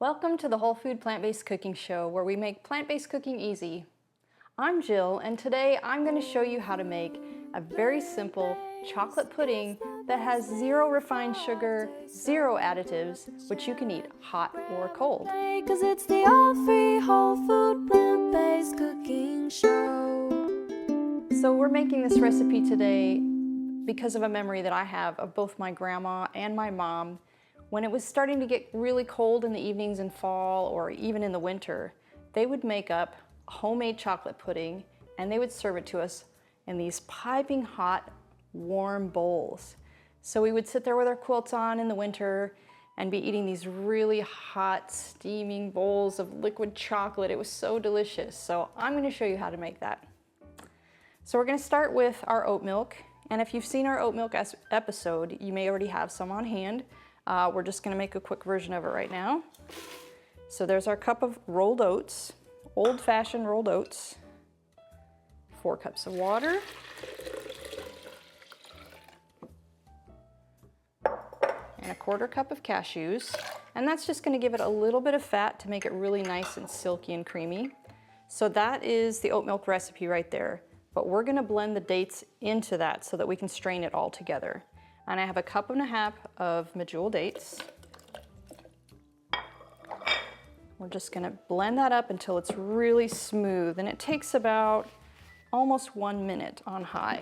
Welcome to the Whole Food Plant-Based Cooking Show, where we make plant-based cooking easy. I'm Jill, and today I'm going to show you how to make a very simple chocolate pudding that has 0 refined sugar, 0 additives, which you can eat hot or cold. 'Cause it's the all-free whole food plant-based cooking show. So we're making this recipe today because of a memory that I have of both my grandma and my mom. When it was starting to get really cold in the evenings in fall or even in the winter, they would make up homemade chocolate pudding and they would serve it to us in these piping hot, warm bowls. So we would sit there with our quilts on in the winter and be eating these really hot, steaming bowls of liquid chocolate. It was so delicious. So I'm going to show you how to make that. So we're going to start with our oat milk. And if you've seen our oat milk episode, you may already have some on hand. We're just going to make a quick version of it right now. So there's our cup of rolled oats, old-fashioned rolled oats, 4 cups of water, and a 1/4 cup of cashews. And that's just going to give it a little bit of fat to make it really nice and silky and creamy. So that is the oat milk recipe right there. But we're going to blend the dates into that so that we can strain it all together. And I have a 1.5 cups of medjool dates. We're just going to blend that up until it's really smooth, and it takes about almost 1 minute on high.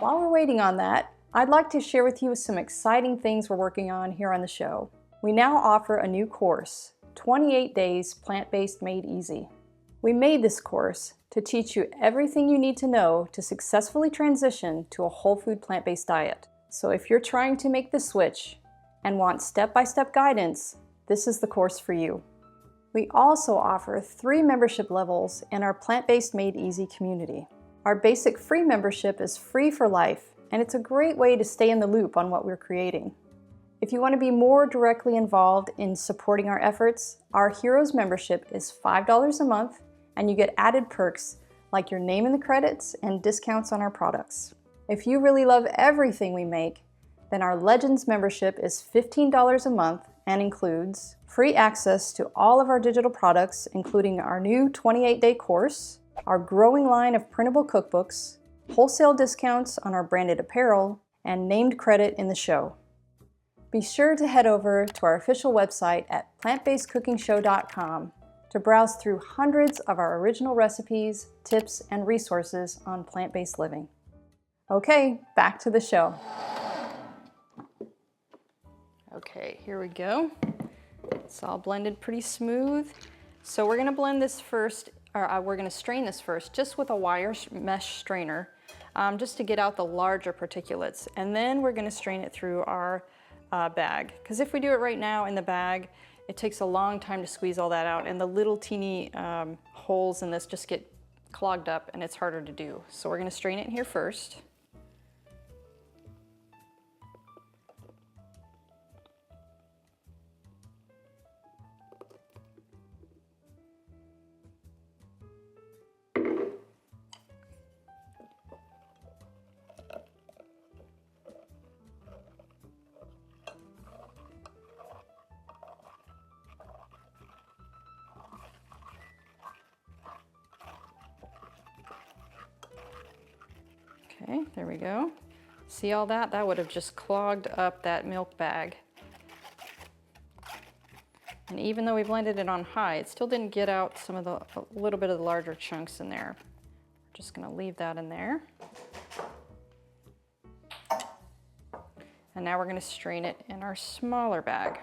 While we're waiting on that, I'd like to share with you some exciting things we're working on here on the show. We now offer a new course, 28 Days Plant-Based Made Easy. We made this course to teach you everything you need to know to successfully transition to a whole food plant-based diet. So if you're trying to make the switch and want step-by-step guidance, this is the course for you. We also offer 3 membership levels in our Plant-Based Made Easy community. Our basic free membership is free for life, and it's a great way to stay in the loop on what we're creating. If you want to be more directly involved in supporting our efforts, our Heroes membership is $5 a month, and you get added perks like your name in the credits and discounts on our products. If you really love everything we make, then our Legends membership is $15 a month and includes free access to all of our digital products, including our new 28-day course, our growing line of printable cookbooks, wholesale discounts on our branded apparel, and named credit in the show. Be sure to head over to our official website at plantbasedcookingshow.com to browse through hundreds of our original recipes, tips, and resources on plant-based living. Okay, back to the show. Okay, here we go. It's all blended pretty smooth. So we're gonna blend this first, or we're gonna strain this first, just with a wire mesh strainer, just to get out the larger particulates. And then we're gonna strain it through our bag. Because if we do it right now in the bag, it takes a long time to squeeze all that out, and the little teeny holes in this just get clogged up and it's harder to do. So we're going to strain it here first. Okay, there we go. See all that? That would have just clogged up that milk bag. And even though we blended it on high, it still didn't get out some of a little bit of the larger chunks in there. We're just gonna leave that in there. And now we're gonna strain it in our smaller bag.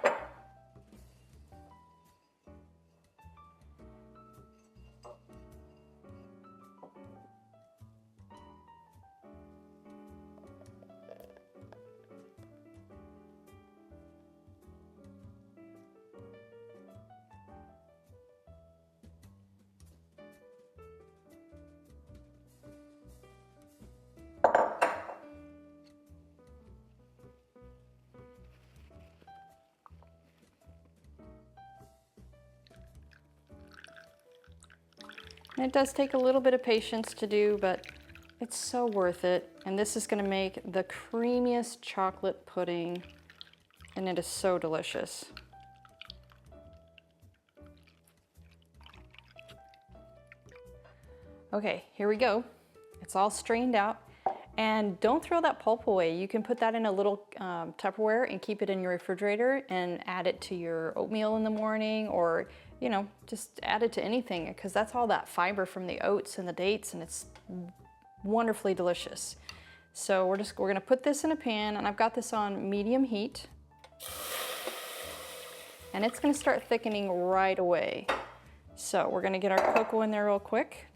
And it does take a little bit of patience to do, but It's so worth it. And this is gonna make the creamiest chocolate pudding, and it is so delicious. Okay, here we go. It's all strained out. And don't throw that pulp away. You can put that in a little Tupperware and keep it in your refrigerator and add it to your oatmeal in the morning, or, you know, just add it to anything, because that's all that fiber from the oats and the dates, and it's wonderfully delicious. So we're gonna put this in a pan, and I've got this on medium heat. And it's gonna start thickening right away. So we're gonna get our cocoa in there real quick.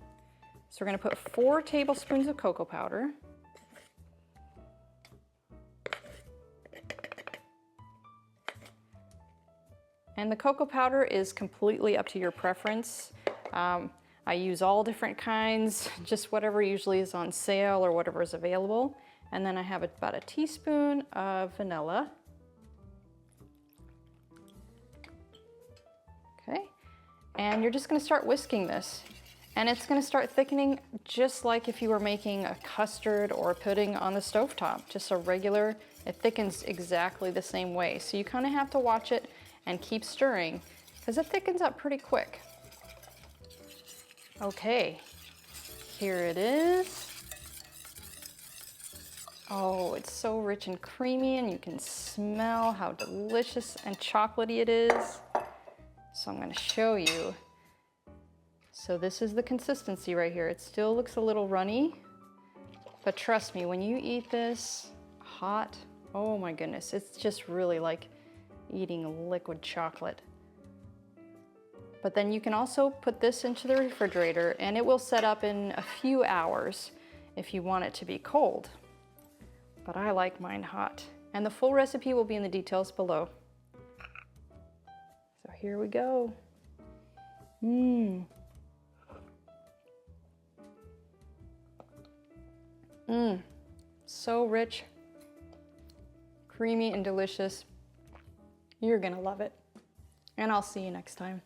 So we're gonna put 4 tablespoons of cocoa powder. And the cocoa powder is completely up to your preference. I use all different kinds, just whatever usually is on sale or whatever is available. And then I have about a teaspoon of vanilla. Okay, and you're just gonna start whisking this. And it's gonna start thickening just like if you were making a custard or a pudding on the stovetop, just a regular, it thickens exactly the same way. So you kind of have to watch it and keep stirring, because it thickens up pretty quick. Okay, here it is. Oh, it's so rich and creamy, and you can smell how delicious and chocolatey it is. So I'm gonna show you. So this is the consistency right here. It still looks a little runny, but trust me, when you eat this hot, oh my goodness, it's just really like eating liquid chocolate. But then you can also put this into the refrigerator, and it will set up in a few hours if you want it to be cold. But I like mine hot. And the full recipe will be in the details below. So here we go. So rich, creamy, and delicious. You're gonna love it. And I'll see you next time.